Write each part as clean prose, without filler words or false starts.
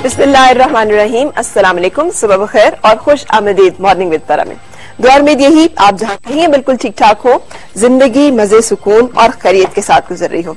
बिस्मिल्लाहिर्रहमानिर्रहीम, अस्सलाम वालेकुम, सुबह बखैर और खुश आमदीद मॉर्निंग विद तारा में। दुआ उम्मीद यही आप जहां कहीं बिल्कुल ठीक ठाक हो, जिंदगी मजे सुकून और खैरियत के साथ गुजर रही हो।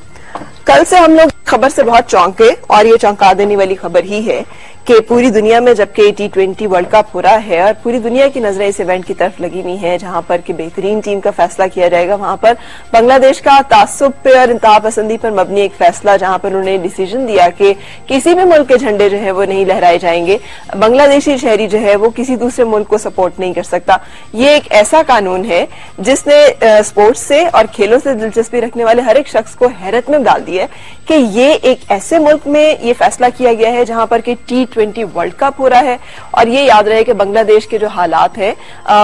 कल से हम लोग खबर से बहुत चौंके और ये चौंका देने वाली खबर ही है कि पूरी दुनिया में जबकि T20 वर्ल्ड कप हो रहा है और पूरी दुनिया की नजरें इस इवेंट की तरफ लगी हुई हैं, जहां पर कि बेहतरीन टीम का फैसला किया जाएगा, वहां पर बांग्लादेश का तासुब पे और इंतहा पसंदी पर मबनी एक फैसला, जहां पर उन्होंने डिसीजन दिया कि किसी भी मुल्क के झंडे जो है वो नहीं लहराए जाएंगे, बांग्लादेशी शहरी जो है वो किसी दूसरे मुल्क को सपोर्ट नहीं कर सकता। ये एक ऐसा कानून है जिसने स्पोर्ट्स से और खेलों से दिलचस्पी रखने वाले हर एक शख्स को हैरत में डाल दिया है कि ये एक ऐसे मुल्क में ये फैसला किया गया है जहां पर कि T20 वर्ल्ड कप हो रहा है। और ये याद रहे कि बांग्लादेश के जो हालात हैं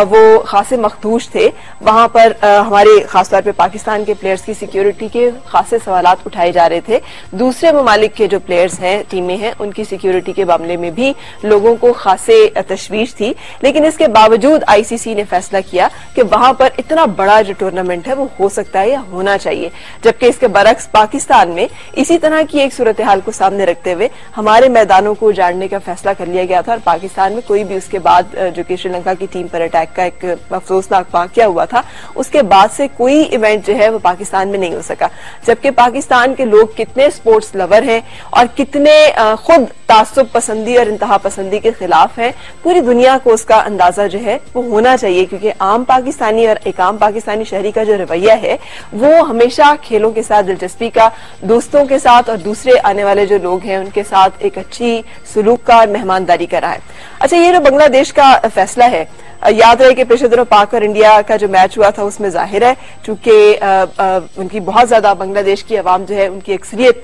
वो खासे मखदूश थे। वहां पर हमारे खासतौर पे पाकिस्तान के प्लेयर्स की सिक्योरिटी के खासे सवालात उठाए जा रहे थे। दूसरे ममालिक के जो प्लेयर्स हैं, टीमें हैं, उनकी सिक्योरिटी के मामले में भी लोगों को खासे तशवीश थी। लेकिन इसके बावजूद ICC ने फैसला किया कि वहां पर इतना बड़ा जो टूर्नामेंट है वो हो सकता है या होना चाहिए। जबकि इसके बरक्स पाकिस्तान में इसी तरह की एक सूरत हाल को सामने रखते हुए हमारे मैदानों को उजाड़ने का फैसला कर लिया गया था और पाकिस्तान में कोई भी उसके बाद जो कि श्रीलंका की टीम पर अटैक का एक अफसोसनाक वाकया हुआ था, उसके बाद से कोई इवेंट जो है वो पाकिस्तान में नहीं हो सका। जबकि पाकिस्तान के लोग कितने स्पोर्ट्स लवर हैं और कितने खुद तासुब पसंदी और इंतहा पसंदी के खिलाफ हैं, पूरी दुनिया को उसका अंदाजा जो है वो होना चाहिए। क्योंकि आम पाकिस्तानी और एक आम पाकिस्तानी शहरी का जो रवैया है वो हमेशा खेलों के साथ दिलचस्पी का, दोस्तों के साथ और दूसरे आने वाले जो लोग हैं उनके साथ एक अच्छी सुलूक का और मेहमानदारी का रहा है। अच्छा, ये जो बांग्लादेश का फैसला है, याद रहे कि पिछले दिनों पाक और इंडिया का जो मैच हुआ था उसमें जाहिर है चूंकि उनकी बहुत ज्यादा बांग्लादेश की आवाम जो है उनकी अक्सरियत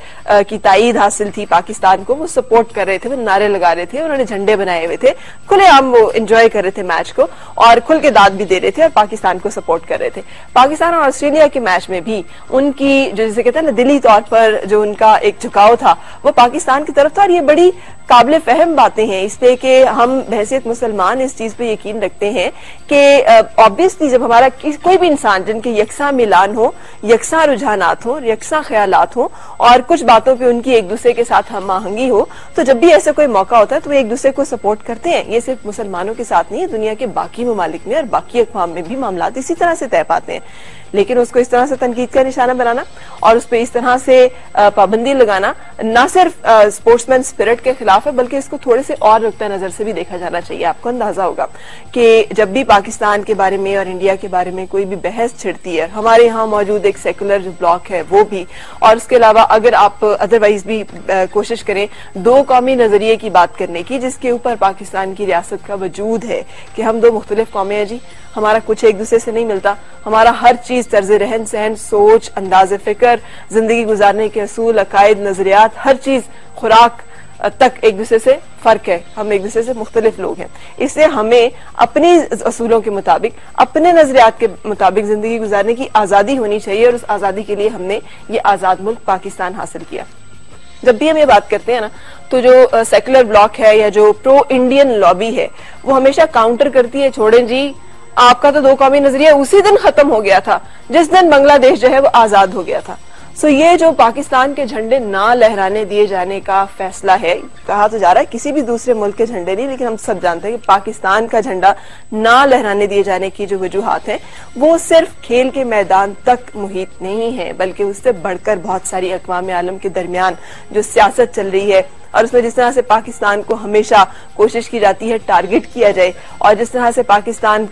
की ताईद हासिल थी पाकिस्तान को, वो सपोर्ट कर रहे थे, वो नारे लगा रहे थे, उन्होंने झंडे बनाए हुए थे, खुलेआम वो एंजॉय कर रहे थे मैच को और खुल के दाद भी दे रहे थे और पाकिस्तान को सपोर्ट कर रहे थे। पाकिस्तान और ऑस्ट्रेलिया के मैच में भी उनकी जो जिसे कहते हैं ना दिली तौर पर जो उनका एक झुकाव था वो पाकिस्तान की तरफ था। और ये बड़ी काबिल फहम बातें हैं, इसलिए कि हम बहसियत मुसलमान इस चीज पे यकीन रखते हैं कि ऑब्वियसली जब हमारा कोई भी इंसान जिनके यकसा मिलान हो, यकसा रुझानात हो, यकसा ख्यालात हो और कुछ बातों पे उनकी एक दूसरे के साथ हम आहंगी हो, तो जब भी ऐसा कोई मौका होता है तो वो एक दूसरे को सपोर्ट करते हैं। ये सिर्फ मुसलमानों के साथ नहीं है, दुनिया के बाकी ममालिक में और बाकी अक़वाम में भी मामला इसी तरह से तय पाते हैं। लेकिन उसको इस तरह से तनकीद का निशाना बनाना और उस पर इस तरह से पाबंदी लगाना न सिर्फ स्पोर्ट्समैन स्पिरिट के खिलाफ है, बल्कि इसको थोड़े से और नुक्ता नजर से भी देखा जाना चाहिए। आपको अंदाजा होगा कि जब भी पाकिस्तान के बारे में और इंडिया के बारे में कोई भी बहस छिड़ती है, हमारे यहाँ मौजूद एक सेकुलर जो ब्लॉक है वो भी, और उसके अलावा अगर आप अदरवाइज भी कोशिश करें दो कौमी नजरिए की बात करने की, जिसके ऊपर पाकिस्तान की रियासत का वजूद है कि हम दो मुख्तलिफ कौमें हैं जी, हमारा कुछ एक दूसरे से नहीं मिलता, हमारा हर चीज तर्ज रहन सहन, सोच, अंदाज फिक्र, जिंदगी गुजारने के असूल, अकायद, नजरियात, हर चीज, खुराक तक एक दूसरे से फर्क है, हम एक दूसरे से मुख्तलिफ लोग हैं। इसलिए हमें अपनी असूलों के मुताबिक, अपने नजरियात के मुताबिक जिंदगी गुजारने की आजादी होनी चाहिए और उस आजादी के लिए हमने ये आजाद मुल्क पाकिस्तान हासिल किया। जब भी हम ये बात करते हैं ना, तो जो सेकुलर ब्लॉक है या जो प्रो इंडियन लॉबी है वो हमेशा काउंटर करती है, छोड़ें जी आपका तो दो कौमी नजरिया उसी दिन खत्म हो गया था जिस दिन बांग्लादेश जो है वो आजाद हो गया था। सो ये जो पाकिस्तान के झंडे ना लहराने दिए जाने का फैसला है, कहा तो जा रहा है किसी भी दूसरे मुल्क के झंडे नहीं, लेकिन हम सब जानते हैं कि पाकिस्तान का झंडा ना लहराने दिए जाने की जो वजूहात हैं वो सिर्फ खेल के मैदान तक मुहित नहीं है, बल्कि उससे बढ़कर बहुत सारी अक़वाम आलम के दरमियान जो सियासत चल रही है और उसमें जिस तरह से पाकिस्तान को हमेशा कोशिश की जाती है टारगेट किया जाए और जिस तरह से पाकिस्तान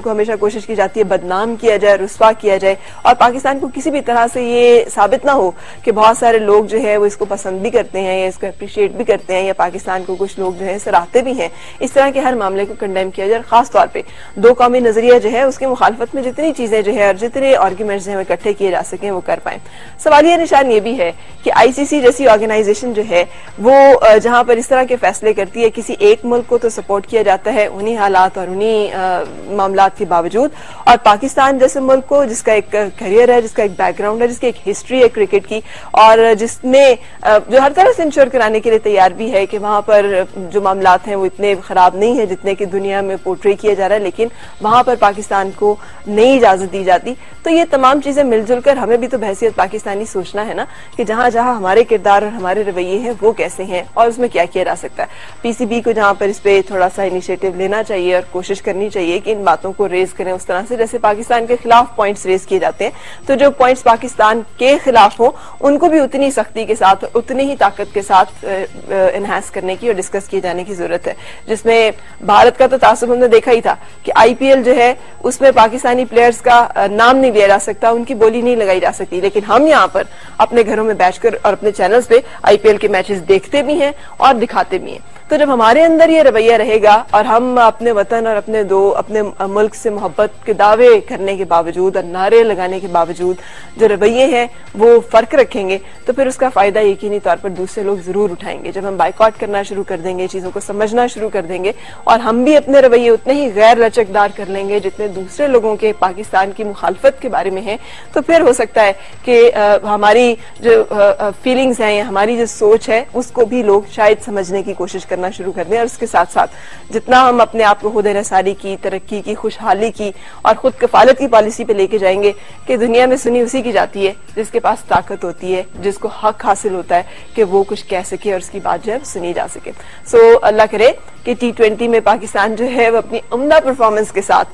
को हमेशा कोशिश की जाती है बदनाम किया जाए, रुस्वा किया जाए और पाकिस्तान को किसी भी तरह से ये साबित ना हो कि बहुत सारे लोग जो है वो इसको पसंद भी करते हैं या इसको अप्रिशिएट भी करते हैं या पाकिस्तान को कुछ लोग जो है सराहते भी हैं, इस तरह के हर मामले को कंडेम किया जाए। खासतौर पर दो कौमी नजरिया जो है उसकी मुखालफत में जितनी चीजें जो है और जितने आर्ग्यूमेंट्स जो है इकट्ठे किए जा सकें वो कर पाए। सवालिया निशान ये भी है कि ICC जैसी ऑर्गेनाइजेशन जो है वो जहां पर इस तरह के फैसले करती है, किसी एक मुल्क को तो सपोर्ट किया जाता है उन्हीं हालात और उन्हीं मामलात के बावजूद, और पाकिस्तान जैसे मुल्क को जिसका एक करियर है, जिसका एक बैकग्राउंड है, जिसकी एक हिस्ट्री है क्रिकेट की और जिसने जो हर तरह से इंश्योर कराने के लिए तैयार भी है कि वहां पर जो मामलात हैं वो इतने खराब नहीं है जितने की दुनिया में पोर्ट्रे किया जा रहा है, लेकिन वहां पर पाकिस्तान को नई इजाजत दी जाती। तो ये तमाम चीजें मिलजुल कर हमें भी तो बहसियत पाकिस्तानी सोचना है ना कि जहां जहां हमारे किरदार और हमारे रवैये हैं वो कैसे हैं और उसमें क्या किया जा सकता है। पीसीबी को जहां पर इस पे थोड़ा सा इनिशिएटिव लेना चाहिए और कोशिश करनी चाहिए कि इन बातों को रेज करें उस तरह से जैसे पाकिस्तान के खिलाफ पॉइंट्स रेज किए जाते हैं, तो जो पॉइंट्स पाकिस्तान के खिलाफ हो उनको भी उतनी सख्ती के साथ, उतनी ही ताकत के साथ एनहांस करने की और डिस्कस किए जाने की जरूरत है। जिसमें भारत का तो तासुब हमने देखा ही था कि आईपीएल जो है उसमें पाकिस्तानी प्लेयर्स का नाम नहीं लिया जा सकता, उनकी बोली नहीं लगाई जा सकती, लेकिन हम यहाँ पर अपने घरों में बैठकर और अपने चैनल्स पे आईपीएल के मैचेस देखते भी हैं और दिखाते भी हैं। तो जब हमारे अंदर ये रवैया रहेगा और हम अपने वतन और अपने मुल्क से मोहब्बत के दावे करने के बावजूद और नारे लगाने के बावजूद जो रवैये हैं वो फर्क रखेंगे, तो फिर उसका फायदा यकीनी तौर पर दूसरे लोग जरूर उठाएंगे। जब हम बाइकआउट करना शुरू कर देंगे, चीजों को समझना शुरू कर देंगे और हम भी अपने रवैये उतने ही गैर लचकदार कर लेंगे जितने दूसरे लोगों के पाकिस्तान की मुखालफत के बारे में है, तो फिर हो सकता है कि हमारी जो फीलिंग्स हैं या हमारी जो सोच है उसको भी लोग शायद समझने की कोशिश करना शुरू कर दें। और उसके साथ साथ जितना हम अपने आप को खुद नसारी की, तरक्की की, खुशहाली की और खुद कफालत की पॉलिसी पे लेके जाएंगे कि दुनिया में सुनी उसी की जाती है जिसके पास ताकत होती है, जिसको हक हासिल होता है कि वो कुछ कह सके और उसकी बात जो है सुनी जा सके। सो अल्लाह करे कि T20 में पाकिस्तान जो है वो अपनी उम्दा परफॉर्मेंस के साथ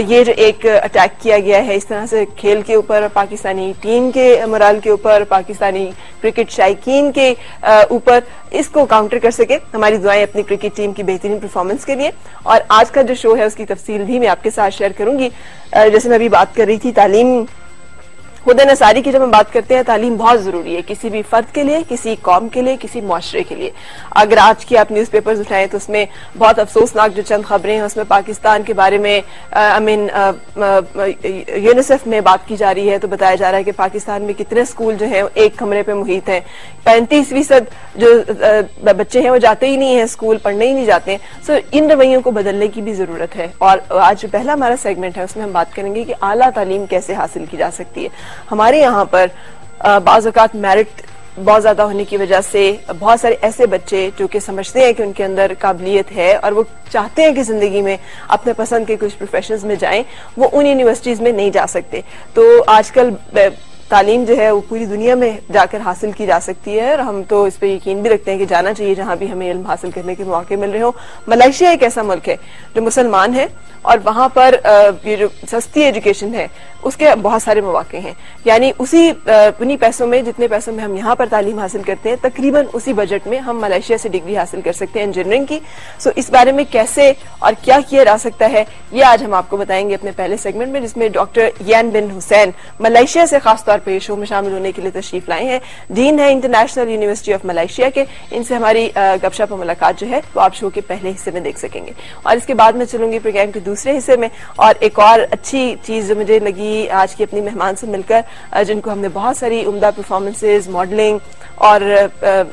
ये जो एक अटैक किया गया है इस तरह से खेल के ऊपर, पाकिस्तानी टीम के मोराल के ऊपर, पाकिस्तानी क्रिकेट शायकीन के ऊपर, इसको काउंटर कर सके। हमारी दुआएं अपनी क्रिकेट टीम की बेहतरीन परफॉर्मेंस के लिए। और आज का जो शो है उसकी तफसील भी मैं आपके साथ शेयर करूंगी। जैसे मैं अभी बात कर रही थी तालीम, खुद नसारी की जब हम बात करते हैं, तालीम बहुत जरूरी है किसी भी फर्द के लिए, किसी कौम के लिए, किसी मुआशरे के लिए। अगर आज की आप न्यूज़पेपर्स उठाएं तो उसमें बहुत अफसोसनाक जो चंद खबरें हैं उसमें पाकिस्तान के बारे में यूनिसेफ में बात की जा रही है, तो बताया जा रहा है कि पाकिस्तान में कितने स्कूल जो हैं एक कमरे पे मुहित हैं, 35% जो बच्चे हैं वो जाते ही नहीं है स्कूल, पढ़ने ही नहीं जाते हैं। सो इन रवैयों को बदलने की भी जरूरत है। और आज जो पहला हमारा सेगमेंट है उसमें हम बात करेंगे कि आला तालीम कैसे हासिल की जा सकती है। हमारे यहाँ पर बाज़ औक़ात मेरिट बहुत ज्यादा होने की वजह से बहुत सारे ऐसे बच्चे जो कि समझते हैं कि उनके अंदर काबिलियत है और वो चाहते हैं कि जिंदगी में अपने पसंद के कुछ प्रोफेशंस में जाएं, वो उन यूनिवर्सिटीज में नहीं जा सकते। तो आजकल तालीम जो है वो पूरी दुनिया में जाकर हासिल की जा सकती है और हम तो इस पे यकीन भी रखते हैं कि जाना चाहिए जहां भी हमें इल्म हासिल करने के मौके मिल रहे हो। मलेशिया एक ऐसा मुल्क है जो मुसलमान है और वहां पर ये जो सस्ती एजुकेशन है उसके बहुत सारे मौके हैं, यानी उन्हीं पैसों में जितने पैसों में हम यहाँ पर तालीम हासिल करते हैं तकरीबन उसी बजट में हम मलेशिया से डिग्री हासिल कर सकते हैं इंजीनियरिंग की। सो इस बारे में कैसे और क्या किया जा सकता है ये आज हम आपको बताएंगे अपने पहले सेगमेंट में, जिसमें डॉक्टर यान बिन हुसैन मलेशिया से खासतौर पर शो में शामिल होने के लिए तशरीफ लाए हैं। डीन है इंटरनेशनल यूनिवर्सिटी ऑफ मलेशिया के। इनसे हमारी गपशप और मुलाकात जो है वो आप शो के पहले हिस्से में देख सकेंगे और इसके बाद में चलूंगी प्रोग्राम के दूसरे हिस्से में। और एक और अच्छी चीज जो मुझे लगी आज की अपनी मेहमान से मिलकर, जिनको हमने बहुत सारी उम्दा परफॉर्मेंसेज, मॉडलिंग और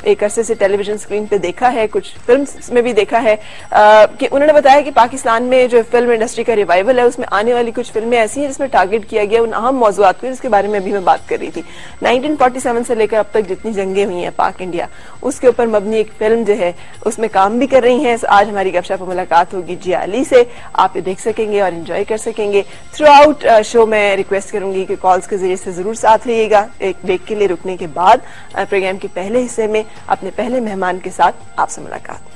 एक अरसे से टेलीविजन स्क्रीन पे देखा है, कुछ फिल्म्स में भी देखा है, कि उन्होंने बताया कि पाकिस्तान में जो फिल्म इंडस्ट्री का रिवाइवल है उसमें आने वाली कुछ फिल्में ऐसी हैं जिसमें टारगेट किया गया उन अहम मौजूआत को, जिसके बारे में अभी मैं बात कर रही थी। 1947 से लेकर अब तक जितनी जंगें हुई हैं पाक इंडिया, उसके ऊपर मबनी एक फिल्म जो है उसमें काम भी कर रही हैं। आज हमारी गपशप मुलाकात होगी जिया अली से, आप ये देख सकेंगे और एंजॉय कर सकेंगे। थ्रू आउट शो मैं रिक्वेस्ट करूंगी कि कॉल्स के जरिए से जरूर साथ रहिएगा। एक ब्रेक के लिए रुकने के बाद प्रोग्राम के पहले हिस्से में अपने पहले मेहमान के साथ आपसे मुलाकात।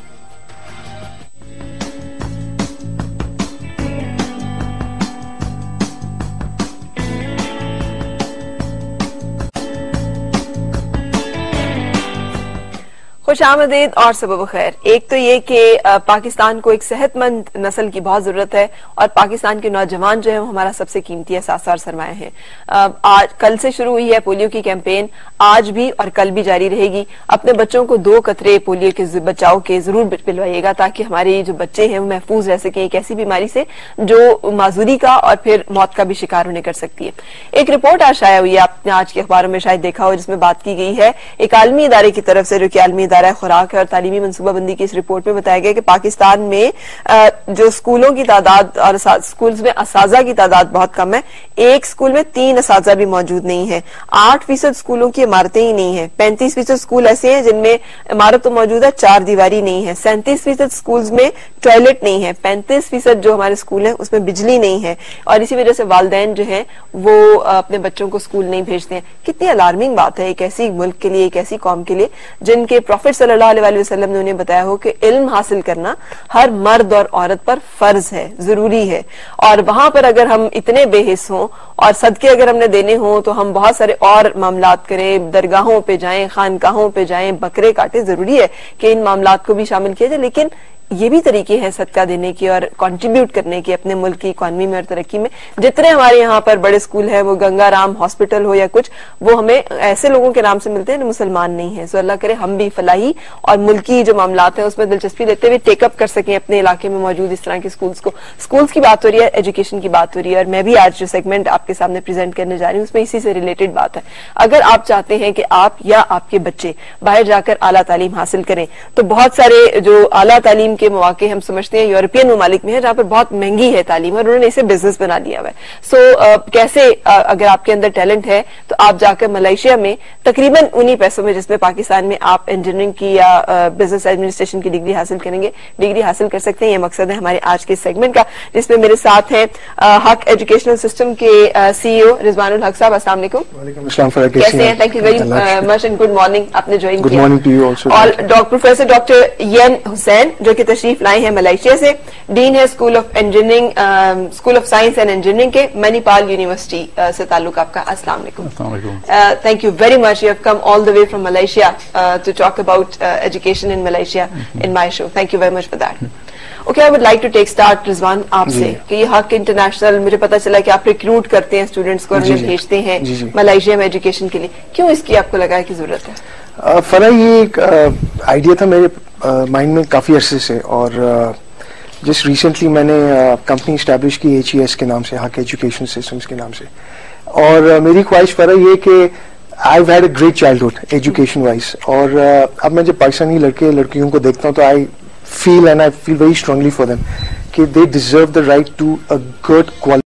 खुशामदीद और सबब खैर। एक तो ये कि पाकिस्तान को एक सेहतमंद नस्ल की बहुत जरूरत है और पाकिस्तान के नौजवान जो है वो हमारा सबसे कीमती एहसास और सरमाया है। आज कल से शुरू हुई है पोलियो की कैंपेन, आज भी और कल भी जारी रहेगी। अपने बच्चों को 2 कतरे पोलियो के बचाव के जरूर पिलवाइएगा ताकि हमारे जो बच्चे हैं वो महफूज रह सके एक ऐसी बीमारी से जो माजूरी का और फिर मौत का भी शिकार होने कर सकती है। एक रिपोर्ट आज आया हुई है, आपने आज के अखबारों में शायद देखा हो, जिसमें बात की गई है एक आलमी इदारे की तरफ से, जो कि आलमी इदारा दायरा खुराक है और तालीमी मनसूबाबंदी की इस रिपोर्ट में बताया गया कि पाकिस्तान में जो स्कूलों की तादाद और स्कूल्स में असाजा की तादाद बहुत कम है। एक स्कूल में 3 असाजा भी मौजूद नहीं है। 8% स्कूलों की इमारतें ही नहीं है। 35% स्कूल ऐसे हैं जिनमें इमारत तो मौजूद है, 4 दीवारी नहीं है। 37% स्कूल्स में टॉयलेट नहीं है। 35% जो हमारे स्कूल है उसमें बिजली नहीं है और इसी वजह से वालिदैन जो है वो अपने बच्चों को स्कूल नहीं भेजते हैं। कितनी अलार्मिंग बात है एक ऐसी मुल्क के लिए, एक ऐसी कौम के लिए जिनके प्रॉफिट सल्लल्लाहु अलैहि वसल्लम ने उन्हें बताया हो कि इल्म हासिल करना हर मर्द और औरत पर फर्ज है, जरूरी है। और वहां पर अगर हम इतने बेहिस हों और सदके अगर हमने देने हों तो हम बहुत सारे और मामलात करें, दरगाहों पे जाएं, खानकाहों पे जाएं, बकरे काटे। जरूरी है कि इन मामलात को भी शामिल किया जाए, लेकिन ये भी तरीके हैं सदका देने के और कंट्रीब्यूट करने के अपने मुल्क की इकॉनमी में और तरक्की में। जितने हमारे यहाँ पर बड़े स्कूल है, वो गंगाराम हॉस्पिटल हो या कुछ, वो हमें ऐसे लोगों के नाम से मिलते हैं जो मुसलमान नहीं है। सो अल्लाह करे हम भी फलाही और मुल्की जो मामलात हैं उसमें दिलचस्पी लेते हुए टेकअप कर सकें अपने इलाके में मौजूद इस तरह के स्कूल्स को। स्कूल्स की बात हो रही है, एजुकेशन की बात हो रही है और मैं भी आज जो सेगमेंट आपके सामने प्रेजेंट करने जा रही हूँ उसमें इसी से रिलेटेड बात है। अगर आप चाहते हैं कि आप या आपके बच्चे बाहर जाकर आला तालीम हासिल करें तो बहुत सारे जो आला तालीम के मौके हम समझते हैं यूरोपियन ममालिक में है जहां पर बहुत महंगी है तालीम और उन्होंने इसे बिजनेस बना लिया हुआ है। सो कैसे अगर आपके अंदर टैलेंट है तो आप जाकर मलेशिया में तकरीबन उन्हीं पैसों में जिसमें पाकिस्तान में आप इंजीनियरिंग की या बिजनेस एडमिनिस्ट्रेशन की डिग्री हासिल करेंगे, डिग्री हासिल कर सकते हैं। ये मकसद है हमारे आज के सेगमेंट का, जिसमें मेरे साथ हैं हक एजुकेशनल सिस्टम के सीईओ रिजवानुल हक साहब। अस्सलाम वालेकुम, कैसे हैं? Thank you very much and good morning. आपने ज्वाइन किया। Good morning to you also. और प्रोफेसर डॉक्टर येन हुसैन जो कि तशरीफ लाए हैं मलेशिया से, डीन है school of engineering, school of science and engineering के, मणिपाल यूनिवर्सिटी से ताल्लुक आपका। अस्सलाम वालेकुम। Thank you very much, you have come all the way from Malaysia to talk about education in Malaysia in my show. Thank you very much for that. Okay, I would like to take start Rizwan आपसे कि ये हक international, मुझे पता चला कि आप recruit करते हैं स्टूडेंट्स को और उन्हें भेजते हैं मलेशिया में एजुकेशन के लिए। क्यों इसकी आपको लगा है कि जरूरत है? फरा, ये एक आइडिया था मेरे माइंड में काफ़ी अरसे से और जस्ट रिसेंटली मैंने कंपनी इस्टेब्लिश की HES के नाम से, हक एजुकेशन सिस्टम्स के नाम से। और मेरी ख्वाहिश फरा ये कि I had a great childhood education wise और अब मैं जब पाकिस्तानी लड़के लड़कियों को देखता हूँ तो I feel very strongly for them कि they deserve the right to a good quality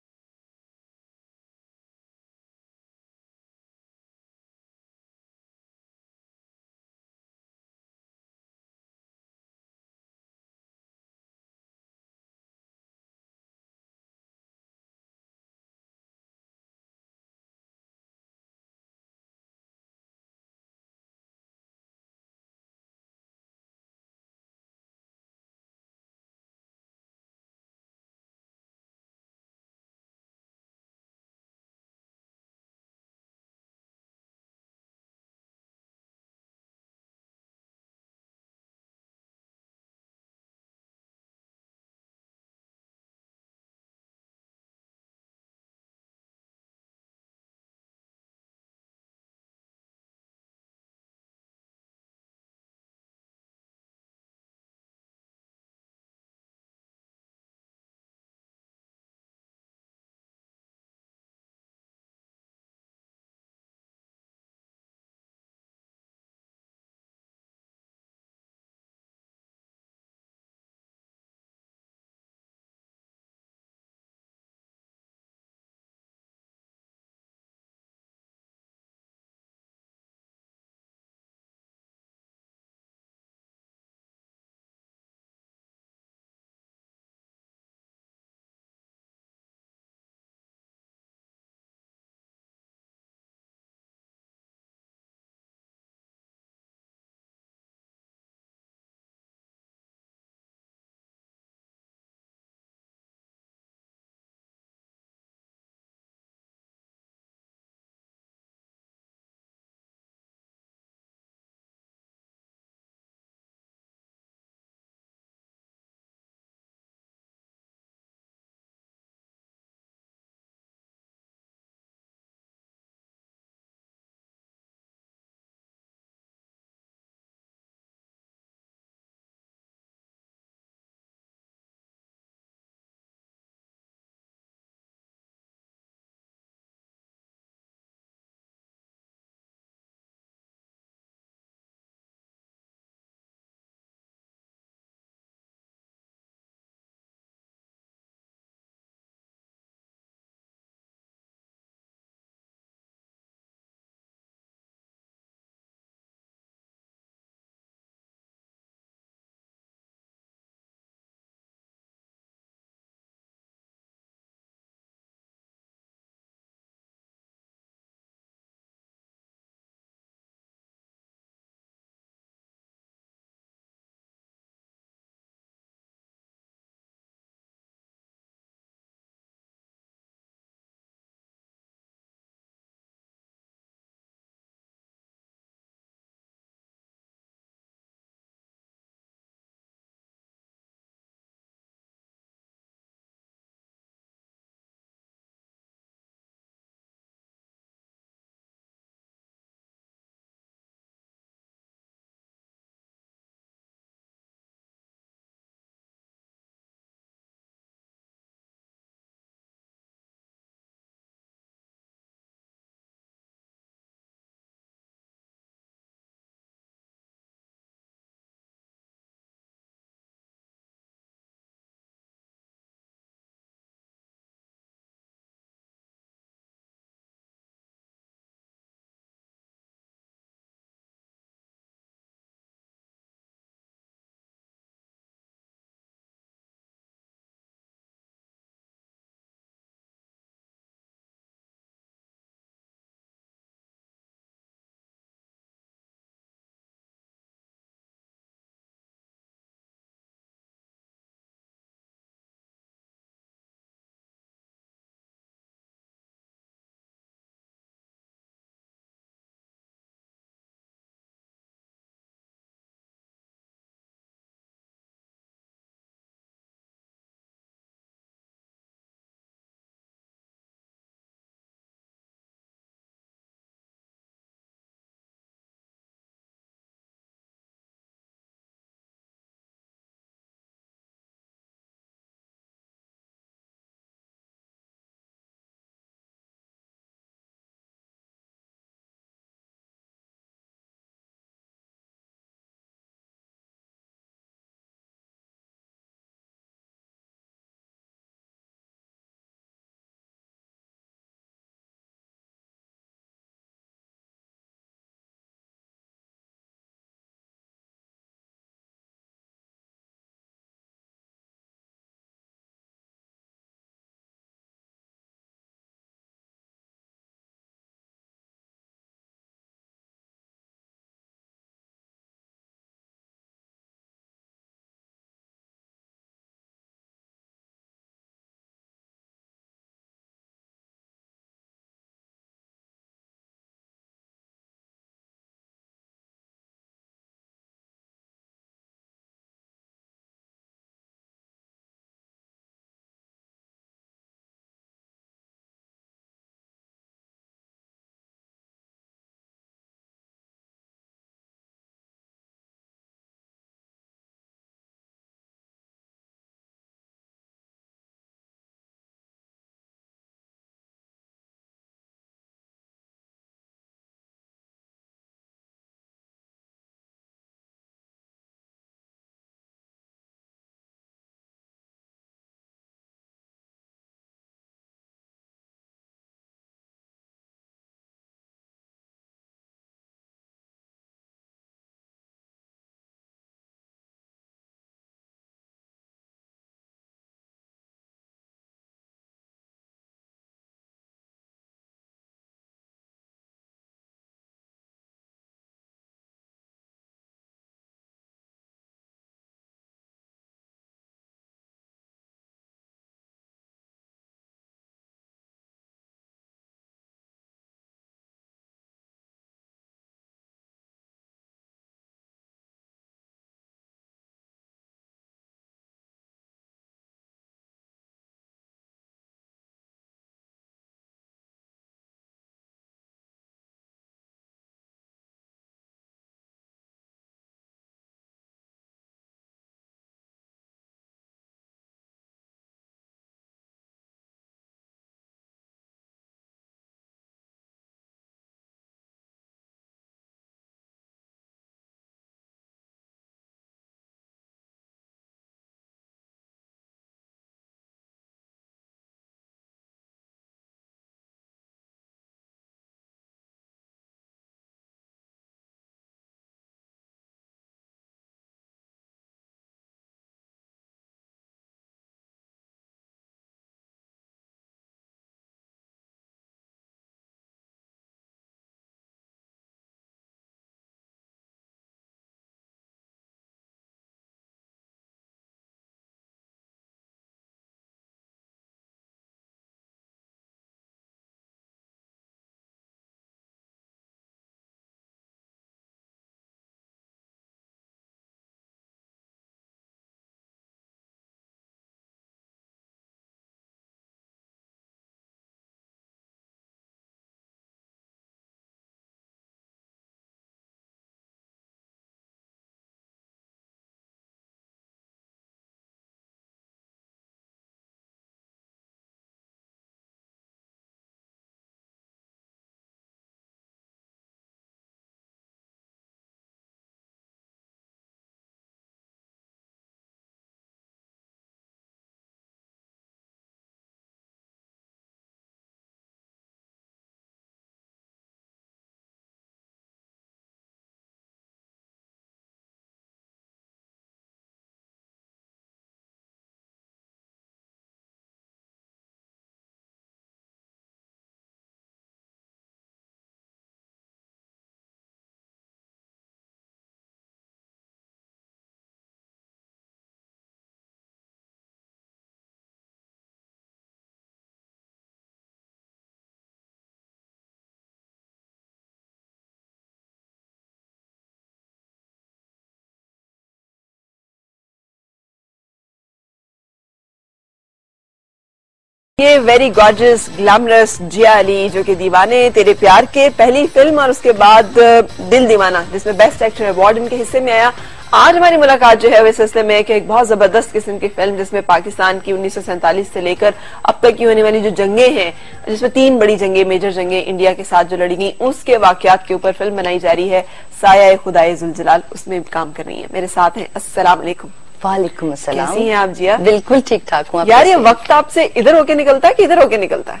ये very gorgeous glamorous Jiya Ali, जो कि दीवाने तेरे प्यार के पहली फिल्म और उसके बाद दिल दीवाना, जिसमें बेस्ट एक्टर अवार्ड इनके हिस्से में आया। आज हमारी मुलाकात जो है वो इस सिलसिले में कि एक बहुत जबरदस्त किस्म की फिल्म जिसमें पाकिस्तान की 1947 से लेकर अब तक की होने वाली जो जंगें हैं, जिसमें 3 बड़ी जंगें, मेजर जंगें इंडिया के साथ जो लड़ी गई, उसके वाकयात के ऊपर फिल्म बनाई जा रही है। साया खुदाए जुलजलाल उसमें काम कर रही है। मेरे साथ हैं, अस्सलाम वालेकुम। वालेकुम अस्सलाम। कैसी हैं आप जिया? बिल्कुल ठीक ठाक हूँ। यार ये वक्त आपसे इधर होके निकलता है कि इधर होके निकलता है?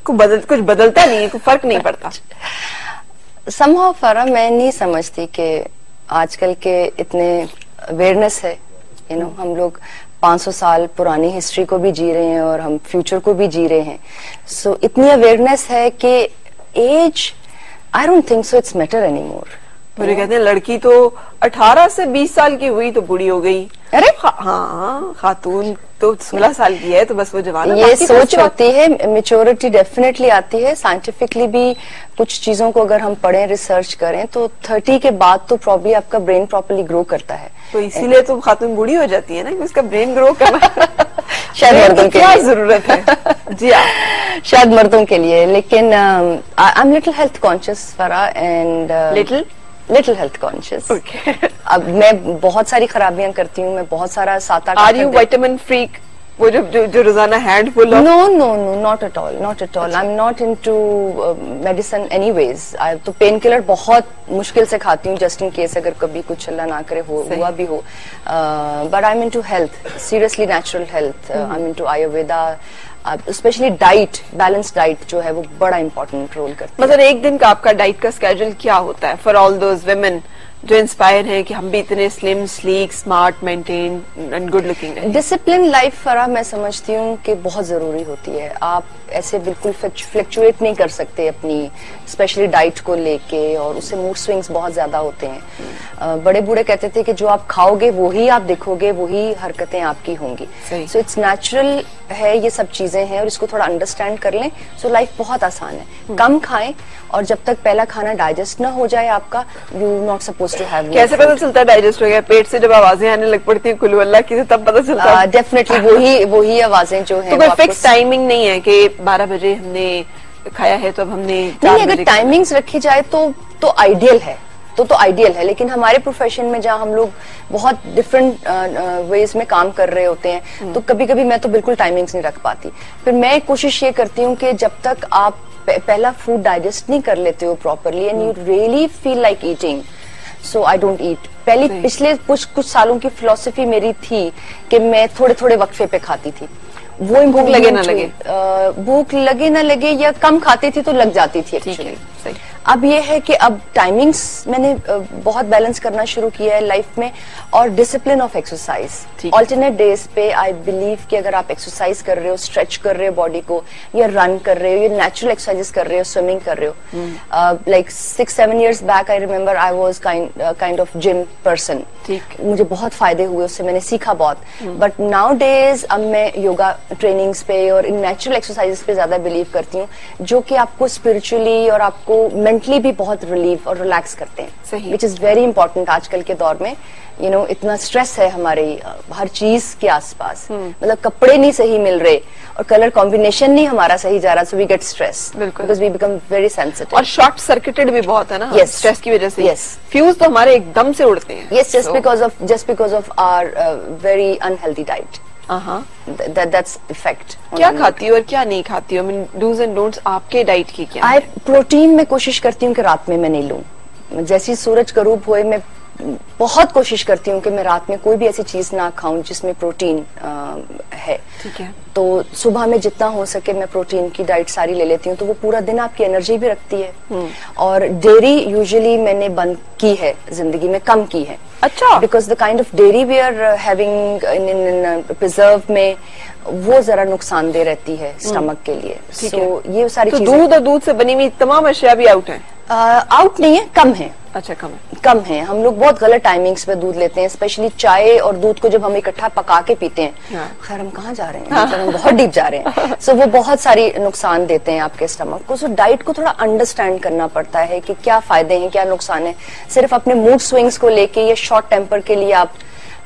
कुछ बदलता नहीं है, कुछ फर्क नहीं पड़ता। समहाउ फरा मैं नहीं समझती कि आजकल के इतने अवेयरनेस है, हम लोग 500 साल पुरानी हिस्ट्री को भी जी रहे हैं और हम फ्यूचर को भी जी रहे हैं। सो इतनी अवेयरनेस है कि as I don't think so it's matter any more. मुझे कहते हैं लड़की तो 18 से 20 साल की हुई तो बूढ़ी हो गई। अरे हाँ, खातून तो 16 साल की है तो बस वो जवान है। ये सोच होती है, मेच्योरिटी डेफिनेटली आती है। साइंटिफिकली भी कुछ चीजों को अगर हम पढ़ें, रिसर्च करें तो 30 के बाद तो प्रॉब्ली आपका ब्रेन प्रॉपर्ली ग्रो करता है। तो इसीलिए तो खातून बूढ़ी हो जाती है ना, कि उसका ब्रेन ग्रो करना शायद मर्दों के क्या लिए जरूरत है। जी हाँ, शायद मर्दों के लिए। लेकिन I am little health conscious फरा एंड लिटिल हेल्थ कॉन्शियस। अब मैं बहुत सारी खराबियां करती हूँ, मैं बहुत सारा 7-8 आर यू विटामिन फ्रीक? वो जो रोजाना handful of? No, not at all. I am not into medicine anyways. तो पेन किलर बहुत मुश्किल से खाती हूँ, जस्ट इन केस अगर कभी कुछ अल्लाह ना करे हुआ भी हो। But I am into health, seriously natural health. I am into Ayurveda, specially diet, balance diet जो है वो बड़ा इंपॉर्टेंट रोल करती है। मतलब एक दिन का आपका डाइट का स्केड्यूल क्या होता है फॉर ऑल दोज विमेन जो इंस्पायर हैं कि हम भी इतने slim, sleek, smart, maintain and good looking हैं? डिसिप्लिन लाइफ फरा मैं समझती हूँ कि बहुत जरूरी होती है। आप ऐसे बिल्कुल फ्लक्चुएट नहीं कर सकते अपनी स्पेशली डाइट को लेके, और उससे मूड स्विंग्स बहुत ज्यादा होते हैं। बड़े बूढ़े कहते थे कि जो आप खाओगे वही आप देखोगे, वही हरकतें आपकी होंगी। सो इट्स नेचुरल है, ये सब चीजें हैं और इसको थोड़ा अंडरस्टैंड कर लें सो लाइफ बहुत आसान है। कम खाएं और जब तक पहला खाना डाइजेस्ट ना हो जाए आपका, you not suppose to have. कैसे पता चलता है डाइजेस्ट हो गया? पेट से जब आवाजें आने लग पड़ती है कुल्लू अल्लाह की, तब पता चलता है? डेफिनेटली वही आवाजें जो है। तो कोई फिक्स टाइमिंग नहीं है कि 12 बजे हमने खाया है तो अब हमने नहीं, अगर टाइमिंग्स रखी जाए तो आइडियल है, तो आइडियल है। लेकिन हमारे प्रोफेशन में जहाँ हम लोग बहुत डिफरेंट वेज में काम कर रहे होते हैं, तो कभी कभी मैं तो बिल्कुल टाइमिंग्स नहीं रख पाती। फिर मैं कोशिश ये करती हूँ कि जब तक आप पहला फूड डाइजेस्ट नहीं कर लेते हो properly and you really feel like eating, so I don't eat. पिछले कुछ सालों की फिलॉसफी मेरी थी कि मैं थोड़े थोड़े वक्फे पे खाती थी। वो भूख लगे ना लगे, भूख लगे ना लगे या कम खाती थी तो लग जाती थी एक्चुअली। अब ये है कि अब टाइमिंग्स मैंने बहुत बैलेंस करना शुरू किया है लाइफ में, और discipline of exercise. Alternate days पे आई बिलीव कि अगर आप एक्सरसाइज कर रहे हो, स्ट्रेच कर रहे हो बॉडी को, या रन कर रहे हो, या नेचुरल एक्सरसाइजेस कर रहे हो, स्विमिंग कर रहे हो। Like 6-7 years back I remember I was kind of gym person. मुझे बहुत फायदे हुए उससे, मैंने सीखा बहुत। बट नाउ डेज अब मैं योगा ट्रेनिंग्स पे और इन नेचुरल एक्सरसाइजेस पे ज्यादा बिलीव करती हूँ, जो कि आपको स्पिरिचुअली और आपको मेंटली भी बहुत रिलीफ और रिलैक्स करते हैं, विच इज वेरी इंपॉर्टेंट आजकल के दौर में। इतना स्ट्रेस है हमारे हर चीज के आसपास। मतलब कपड़े नहीं सही मिल रहे और कलर कॉम्बिनेशन नहीं हमारा सही जा रहा, so we get stress because we become very sensitive. और शॉर्ट सर्किटेड भी बहुत है ना स्ट्रेस की वजह से। यस, फ्यूज तो हमारे एकदम से उड़ते हैं। Yes, just because of our very unhealthy diet. That's effect. क्या खाती हो और क्या नहीं खाती हो? डूज एंड डोंट्स आपके डाइट की क्या है? प्रोटीन में कोशिश करती हूँ कि रात में मैं नहीं लूं। जैसे ही सूरज का रूप होए, मैं बहुत कोशिश करती हूँ कि मैं रात में कोई भी ऐसी चीज ना खाऊं जिसमें प्रोटीन है। ठीक है। तो सुबह में जितना हो सके मैं प्रोटीन की डाइट सारी ले लेती हूँ, तो वो पूरा दिन आपकी एनर्जी भी रखती है। और डेयरी यूजुअली मैंने बंद की है जिंदगी में, कम की है। अच्छा। Because the kind of dairy we are having in preserve में, वो जरा नुकसानदेह रहती है स्टमक के लिए। सो ये सारी तो चीजें, दूध और दूध से बनी हुई तमाम अशिया भी आउट है? आउट नहीं है, कम है। अच्छा, कम है। हम लोग बहुत गलत टाइमिंग्स पे दूध लेते हैं, स्पेशली चाय और दूध को जब हम इकट्ठा पका के पीते हैं। खैर हम कहाँ जा रहे हैं, हम बहुत डीप जा रहे हैं। सो वो बहुत सारी नुकसान देते हैं आपके स्टमक को। सो डाइट को थोड़ा अंडरस्टैंड करना पड़ता है कि क्या फायदे हैं, क्या नुकसान है। सिर्फ अपने मूड स्विंग्स को लेके या शॉर्ट टेम्पर के लिए आप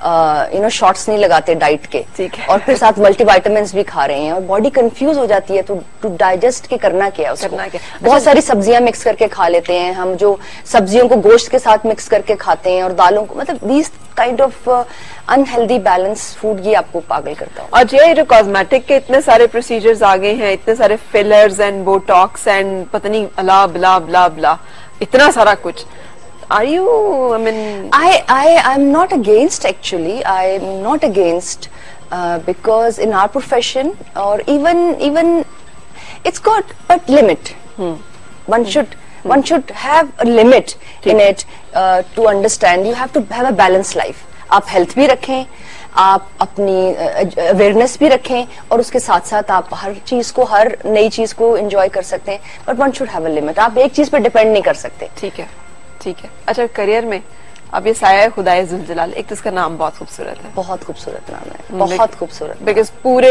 शॉर्ट्स नहीं लगाते डाइट के, ठीक है। और फिर साथ मल्टीविटामिन्स भी खा रहे हैं और बॉडी कंफ्यूज हो जाती है टू डाइजेस्ट के करना क्या है उसको। करना क्या? बहुत सारी सब्जियां मिक्स करके खा लेते हैं हम, जो सब्जियों को गोश्त के साथ मिक्स करके खाते हैं और दालों को, मतलब these kind of unhealthy balance food, ये आपको पागल करता है। और ये जो कॉस्मेटिक के इतने सारे प्रोसीजर्स आ गए हैं, इतने सारे फिलर्स एंड बोटॉक्स एंड पता नहीं अला ब्ला ब्ला ब्ला, इतना सारा कुछ, are you, I mean, I'm not against, actually. I'm not against, because in our profession, or even it's got but limit. One should have a limit in it to understand. You have to have a balanced life. आप health भी रखें, आप अपनी awareness भी रखें, और उसके साथ साथ आप हर चीज को, हर नई चीज को एंजॉय कर सकते हैं, but one should have a limit. आप एक चीज पे डिपेंड नहीं कर सकते। ठीक है, ठीक है। अच्छा, करियर में अब ये साया खुदाए जुलजलाल, एक तो इसका नाम बहुत खूबसूरत है, बहुत खूबसूरत नाम है, बहुत खूबसूरत, बिकॉज पूरे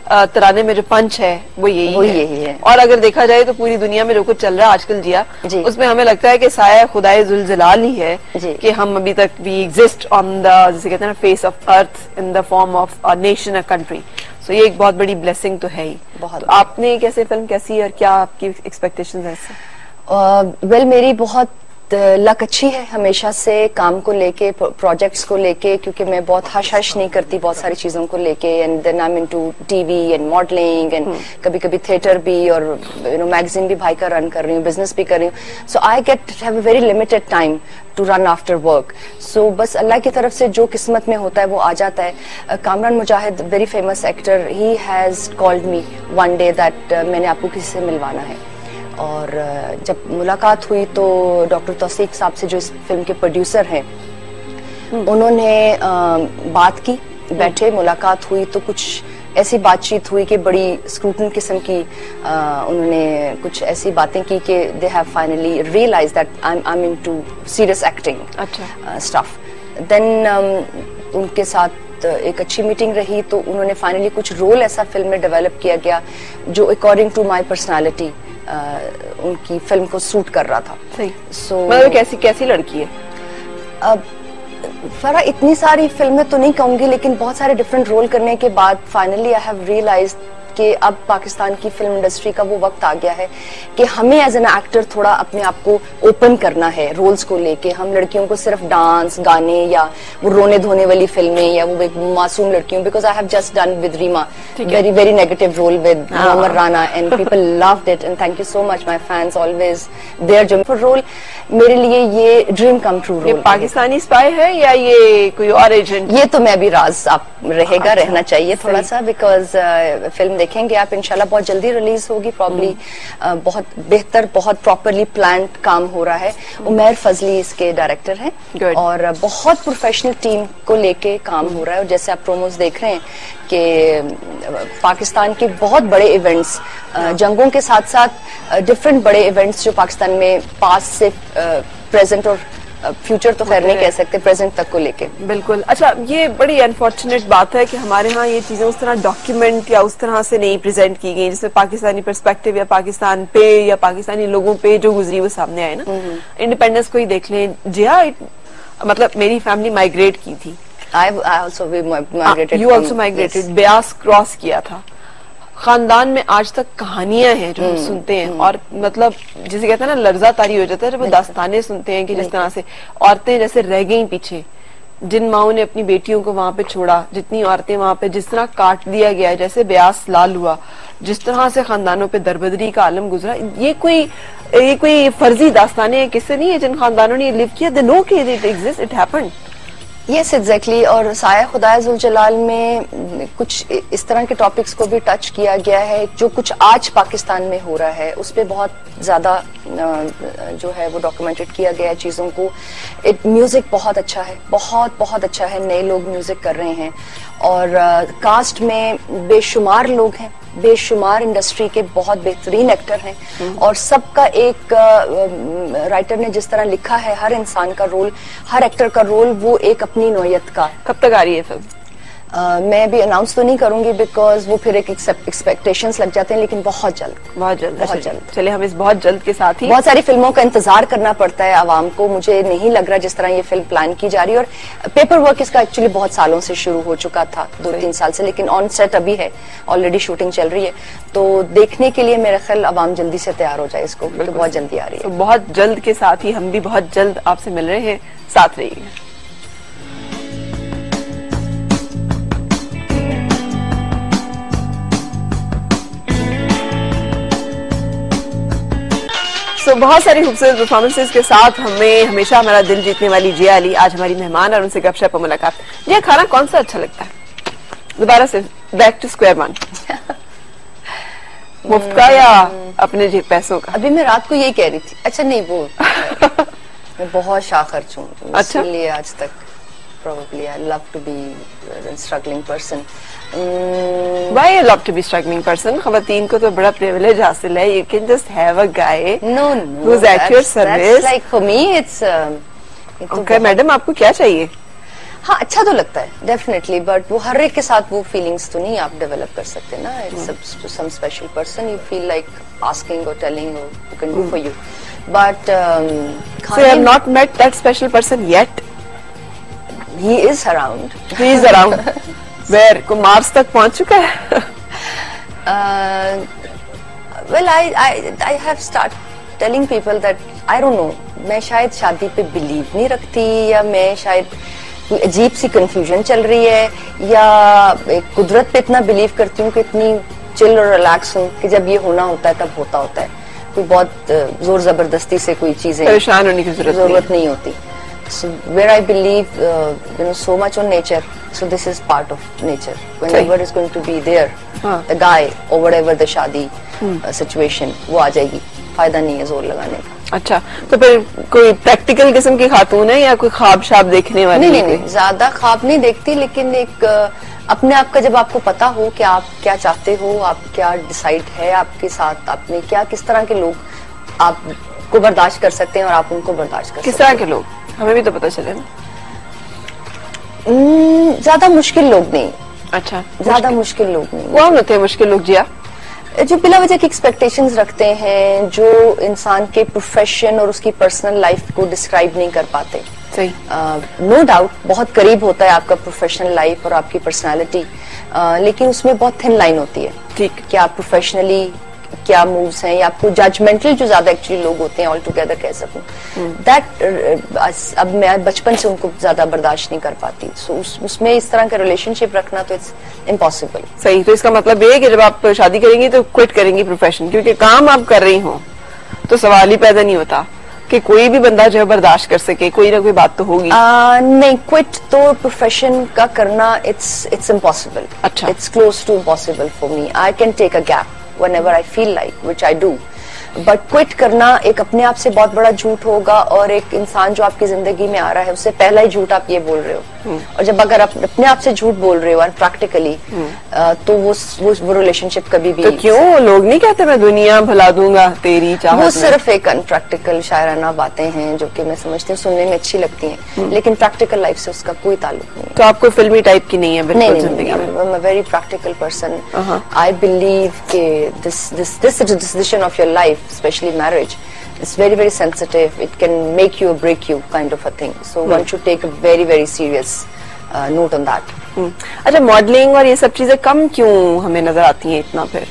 तराने में जो पंच है वो यही है। और अगर देखा जाए तो पूरी दुनिया में जो कुछ चल रहा है आजकल जिया, उसमें हमें लगता है कि साया खुदाए जुलजलाल ही है कि हम अभी तक वी एग्जिस्ट ऑन द, जैसे कहते हैं ना, face of earth in the form of a nation, a country. So ये एक बहुत बड़ी ब्लेसिंग तो है ही। बहुत। तो आपने कैसे फिल्म कैसी, और क्या आपकी एक्सपेक्टेशंस है इससे? वेल, मेरी बहुत लक अच्छी है हमेशा से काम को लेके, प्रोजेक्ट्स को लेके, क्योंकि मैं बहुत हश नहीं करती बहुत सारी चीजों को लेके, and then I am into TV and modelling एंड कभी कभी थिएटर भी, और मैगजीन भी भाई का रन कर रही हूँ, बिजनेस भी कर रही हूँ। So I have a very limited time to run after work. So बस अल्लाह की तरफ से जो किस्मत में होता है वो आ जाता है। Kamran Mujahid, very famous actor, he has called me one day that मैंने आपको किसी से मिलवाना है। और जब मुलाकात हुई तो डॉक्टर तौसीक साहब से, जो इस फिल्म के प्रोड्यूसर हैं, उन्होंने बात की, बैठे, मुलाकात हुई, तो कुछ ऐसी बातचीत हुई कि बड़ी स्क्रूटन किस्म की उन्होंने कुछ ऐसी बातें की कि they have finally realise that I am into serious acting stuff. Then उनके साथ एक अच्छी मीटिंग रही, तो उन्होंने फाइनली कुछ रोल ऐसा फिल्म में डेवलप किया गया जो अकॉर्डिंग टू माय पर्सनालिटी उनकी फिल्म को सूट कर रहा था। सही। मतलब कैसी लड़की है? अब फरा इतनी सारी फिल्में तो नहीं कहूंगी, लेकिन बहुत सारे डिफरेंट रोल करने के बाद फाइनली आई हैव रियलाइज्ड कि अब पाकिस्तान की फिल्म इंडस्ट्री का वो वक्त आ गया है कि हमें एज एन एक्टर थोड़ा अपने आप को ओपन करना है रोल्स को लेके। हम लड़कियों को सिर्फ डांस, गाने, या वो रोने धोने वाली फिल्में, या वो एक मासूम लड़कियों, because I have just done with Reema very very negative role with Mohammad Rana and people loved it and thank you so much my fans always there. जो रोल मेरे लिए ये dream come true role. Pakistani spy है या ये कोई और एजेंट? ये तो मैं भी राज आप रहेगा, रहना चाहिए थोड़ा सा, बिकॉज फिल्म देखेंगे आप इंशाल्लाह बहुत जल्दी रिलीज होगी प्रॉब्ली। बहुत बेहतर, बहुत प्रॉपरली प्लान्ड काम हो रहा है। उमैर फजली इसके डायरेक्टर हैं और बहुत प्रोफेशनल टीम को लेके काम हो रहा है। और जैसे आप प्रोमोस देख रहे हैं कि पाकिस्तान के बहुत बड़े इवेंट्स, जंगों के साथ साथ डिफरेंट बड़े इवेंट्स जो पाकिस्तान में पास्ट से प्रेजेंट और फ्यूचर तो खैर नहीं कह सकते, प्रेजेंट तक को लेके। बिल्कुल। अच्छा, ये बड़ी अनफॉर्चुनेट बात है कि हमारे यहाँ ये चीजें उस तरह डॉक्यूमेंट या उस तरह से नहीं प्रेजेंट की गई, जिसमें पाकिस्तानी पर्सपेक्टिव या पाकिस्तान पे या पाकिस्तानी लोगों पे जो गुजरी वो सामने आए ना। इंडिपेंडेंस को ही देख लें, जिया मतलब मेरी फैमिली माइग्रेट की थी। I also migrated. You also migrated. Yes. Beas cross किया था। खानदान में आज तक कहानियां हैं जो हम सुनते हैं, और मतलब जिसे कहते हैं ना लर्जा तारी हो जाता है जब वो दास्तानें सुनते हैं कि जिस तरह से औरतें जैसे रह गई पीछे, जिन माओं ने अपनी बेटियों को वहां पे छोड़ा, जितनी औरतें वहां पे जिस तरह काट दिया गया, जैसे ब्यास लाल हुआ, जिस तरह से खानदानों पे दरबदरी का आलम गुजरा, ये कोई फर्जी दास्तानें किससे नहीं है जिन खानदानों ने लिव किया। दे नो कि it exist, it happened. Yes, exactly. और साया खुदाए जुलजलाल में कुछ इस तरह के टॉपिक्स को भी टच किया गया है जो कुछ आज पाकिस्तान में हो रहा है, उस पर बहुत ज्यादा जो है वो डॉक्यूमेंटेड किया गया है चीजों को। म्यूजिक बहुत अच्छा है, बहुत अच्छा है, नए लोग म्यूजिक कर रहे हैं, और कास्ट में बेशुमार लोग हैं, बेशुमार इंडस्ट्री के बहुत बेहतरीन एक्टर हैं, और सबका एक राइटर ने जिस तरह लिखा है, हर इंसान का रोल, हर एक्टर का रोल वो एक अपनी नौयत का। कब तक आ रही है फिल्म? मैं भी अनाउंस तो नहीं करूंगी बिकॉज वो फिर एक एक्सपेक्टेशंस लग जाते हैं, लेकिन बहुत जल्द, बहुत जल्द, बहुत जल्द। चलिए हम इस बहुत जल्द के साथ ही बहुत सारी फिल्मों का इंतजार करना पड़ता है आवाम को। मुझे नहीं लग रहा जिस तरह ये फिल्म प्लान की जा रही है, और पेपर वर्क इसका एक्चुअली बहुत सालों से शुरू हो चुका था, 2-3 साल से, लेकिन ऑन सेट अभी है, ऑलरेडी शूटिंग चल रही है। तो देखने के लिए मेरा ख्याल आवाम जल्दी से तैयार हो जाए इसको, क्योंकि बहुत जल्दी आ रही है। तो बहुत जल्द के साथ ही हम भी बहुत जल्द आपसे मिल रहे हैं, साथ रहिए। तो बहुत सारी खूबसूरत परफॉर्मेंसेस के साथ हमें हमेशा हमारा दिल जीतने वाली जिया अली आज हमारी मेहमान और उनसे गपशप और मुलाकात। जिया, खाना कौन सा अच्छा लगता है? दोबारा से बैक टू स्क्वायर वन। मुफ्त का या अपने जेब पैसों का? अभी मैं रात को यही कह रही थी। अच्छा नहीं, वो मैं बहुत शाखर्च हूँ, अच्छा? इसलिए आज तक probably I love to be a struggling person. Why you love to be struggling person? खवातीन को तो बड़ा privilege हासिल है. You can just have a guy who's at your service. That's like for me it's. Okay, madam आपको क्या चाहिए? हाँ, अच्छा तो लगता है डेफिनेटली, बट वो हर एक के साथ वो फीलिंग्स तो नहीं आप डेवलप कर सकते ना. It's some special person you feel like asking और टेलिंग और who can do for you. But so you have not met that special person yet? He is around. He is around. Where? को Mars तक पहुंच चुका है? Well, I have started telling people that I don't know. मैं शायद शादी पे believe नहीं रखती, या मैं शायद कोई अजीब सी कंफ्यूजन चल रही है, या एक कुदरत पे इतना बिलीव करती हूँ कि इतनी चिल और रिलैक्स हूँ कि जब ये होना होता है तब होता होता है. कोई बहुत जोर जबरदस्ती से कोई चीजें परेशान होने की जरूरत नहीं होती. So where I believe so much on nature, so this is part of nature. Whenever is going to be there, the guy or whatever the शादी situation, वो आ जाएगी. फायदा नहीं है जोर लगाने का. अच्छा, तो फिर कोई प्रैक्टिकल किस्म की खातून है या कोई ख्वाब शाब देखने वाली? नहीं, ज्यादा ख्वाब नहीं देखती, लेकिन एक अपने आप का जब आपको पता हो कि आप क्या चाहते हो, आप क्या डिसाइड है आपके साथ, आपने क्या, किस तरह के लोग आपको बर्दाश्त कर सकते हैं और आप उनको बर्दाश्त कर सकते हैं. किस तरह के लोग? हमें भी तो पता चले ना. ज्यादा मुश्किल लोग नहीं. अच्छा, ज्यादा मुश्किल लोग नहीं. कौन होते हैं मुश्किल लोग जिया? जो बिला वजह की एक्सपेक्टेशंस रखते हैं, जो इंसान के प्रोफेशन और उसकी पर्सनल लाइफ को डिस्क्राइब नहीं कर पाते. सही. नो डाउट बहुत करीब होता है आपका प्रोफेशनल लाइफ और आपकी पर्सनालिटी, लेकिन उसमें बहुत थिन लाइन होती है. ठीक. कि आप प्रोफेशनली क्या मूव्स हैं, या आपको जजमेंटल जो ज्यादा एक्चुअली लोग होते हैं ऑल टुगेदर कह सकूं, दैट अब मैं बचपन से उनको ज्यादा बर्दाश्त नहीं कर पाती. सो उसमें इस तरह का रिलेशनशिप रखना तो इट्स इम्पॉसिबल. सही. तो इसका मतलब ये है कि जब आप शादी करेंगी तो क्विट करेंगी प्रोफेशन, क्योंकि काम आप कर रही हो तो सवाल ही पैदा नहीं होता कि कोई भी बंदा जो है बर्दाश्त कर सके. कोई ना कोई बात तो होगी. नहीं, क्विट तो प्रोफेशन का करना इट्स इम्पॉसिबल. अच्छा. It's close to impossible for me. I can take a gap whenever I feel like, which I do. But quit करना एक अपने आप से बहुत बड़ा झूठ होगा, और एक इंसान जो आपकी जिंदगी में आ रहा है उससे पहला ही झूठ आप ये बोल रहे हो. और जब अगर आप अपने आप से झूठ बोल रहे हो और प्रैक्टिकली, तो वो रिलेशनशिप कभी भी. तो क्यों लोग नहीं कहते मैं दुनिया भुला दूंगा तेरी चाहत में? वो सिर्फ एक अनप्रैक्टिकल शायराना बातें हैं जो कि मैं समझती हूँ सुनने में अच्छी लगती हैं, लेकिन प्रैक्टिकल लाइफ से उसका कोई ताल्लुक नहीं. तो आपको फिल्मी टाइप की नहीं है बिल्कुल जिंदगी में? I am a very practical person. I believe के this decision of your life, especially marriage, it's very very sensitive. It can make you or break you, kind of a thing. So one should take a very very serious note on that. अच्छा, modelling और ये सब चीजें कम क्यों हमें नजर आती हैं इतना? फिर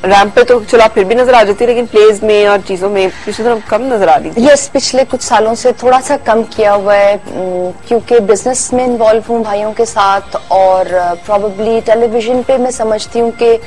रैंप पे तो चलो फिर भी नजर आ जाती है, लेकिन प्लेज में और चीजों में पिछले तरह कम नजर आ रही थी. यस, पिछले कुछ सालों से थोड़ा सा कम किया हुआ है, क्योंकि बिजनेस में इन्वॉल्व हूँ भाइयों के साथ, और प्रोबेबली टेलीविजन पे मैं समझती हूँ कि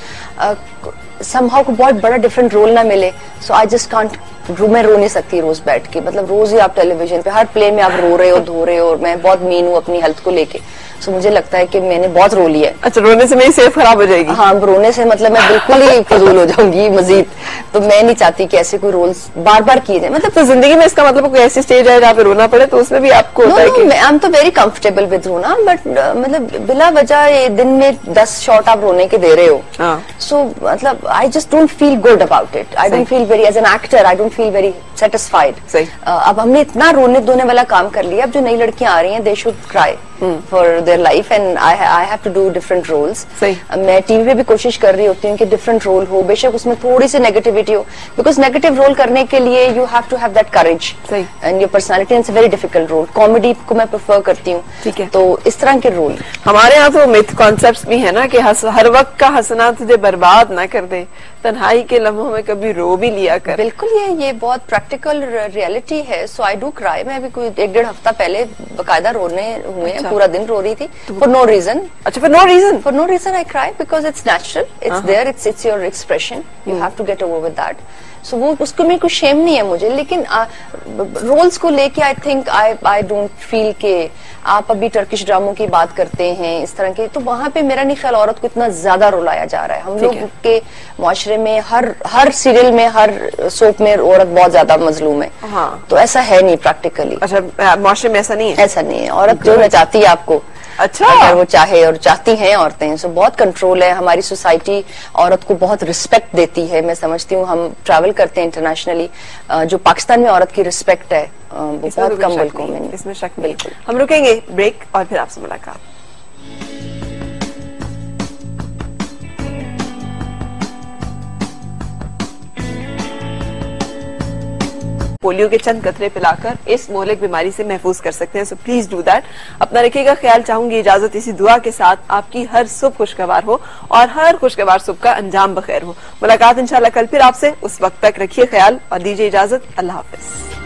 somehow को बहुत बड़ा डिफरेंट रोल ना मिले. सो आई जस्ट कांट. मैं रो नहीं सकती रोज बैठ के, मतलब रोज ही आप टेलीविजन पे हर प्ले में आप रो रहे हो, धो रहे हो, और मैं बहुत मीन हूँ अपनी हेल्थ को लेके. सो मुझे लगता है कि मैंने बहुत रो लिया है. अच्छा, रोने से मेरी सेहत खराब हो जाएगी? हाँ, रोने से मतलब मैं बिल्कुल ही फजूल हो जाऊंगी मजीद. तो मैं नहीं चाहती कि ऐसे कोई रोल्स बार बार किए जाए. मतलब तो जिंदगी में इसका मतलब कोई ऐसी स्टेज है जहाँ पे रोना पड़े, तो उसमें भी आपको होता है कि आई एम तो वेरी कंफर्टेबल विद रोना, बट मतलब बिला वजह दिन में 10 शॉट आप रोने के दे रहे हो. सो मतलब I just don't feel good about it. I don't feel very, as an actor I don't feel very satisfied. सही. अब हमने इतना रोने धोने वाला काम कर लिया, अब जो नई लड़कियां आ रही हैं they should cry. For their life and I have to do different roles. मैं टीवी पे भी कोशिश कर रही होती हूँ कि डिफरेंट रोल हो, बेशक उसमें थोड़ी सी नेगेटिविटी हो, बिकॉज नेगेटिव रोल करने के लिए you have to have that courage and your personality, it's a very difficult role. Comedy को मैं प्रेफर करती हूँ, ठीक है, तो इस तरह के रोल। हमारे यहाँ तो मिथ कॉन्सेप्ट्स भी है ना कि हर वक्त का हंसना तुझे बर्बाद ना कर दे, तन्हाई के लम्हों में कभी रो भी लिया कर। बिल्कुल, ये बहुत प्रैक्टिकल रियलिटी है। सो आई डू क्राई। मैं अभी कोई 1-1.5 हफ्ता पहले बकायदा रोने हुए हैं, पूरा दिन रो रही थी फॉर नो रीजन। अच्छा, for no reason I cry because it's natural, it's there, it's your expression, you have to get over with that. So वो उसको में कुछ शेम नहीं है मुझे, लेकिन रोल्स को लेके I think I don't feel के आप अभी टर्किश ड्रामों की बात करते हैं इस तरह के, तो वहां पे मेरा नहीं ख्याल औरत को इतना ज्यादा रुलाया जा रहा है। हम लोग के मुआशरे में हर सीरियल में, हर सोप में औरत बहुत ज्यादा मजलूम है। हाँ। तो ऐसा है नहीं प्रैक्टिकली। अच्छा, मुआशरे में ऐसा नहीं है? ऐसा नहीं है। औरत जो नचाती है आपको, अच्छा, अगर वो चाहे, और चाहती हैं औरतें, सो बहुत कंट्रोल है। हमारी सोसाइटी औरत को बहुत रिस्पेक्ट देती है। मैं समझती हूँ, हम ट्रैवल करते हैं इंटरनेशनली, जो पाकिस्तान में औरत की रिस्पेक्ट है वो बहुत कम मुल्कों में नहीं। इसमें शक बिल्कुल। हम रुकेंगे ब्रेक और फिर आपसे मुलाकात। पोलियो के चंद कतरे पिलाकर इस मोहलिक बीमारी से महफूज कर सकते हैं, सो प्लीज डू दैट। अपना रखिएगा ख्याल। चाहूंगी इजाजत इसी दुआ के साथ, आपकी हर सुबह खुशगवार हो और हर खुशगवार सुबह का अंजाम बखैर हो। मुलाकात इंशाल्लाह कल फिर आपसे। उस वक्त तक रखिए ख्याल और दीजिए इजाजत। अल्लाह हाफिज।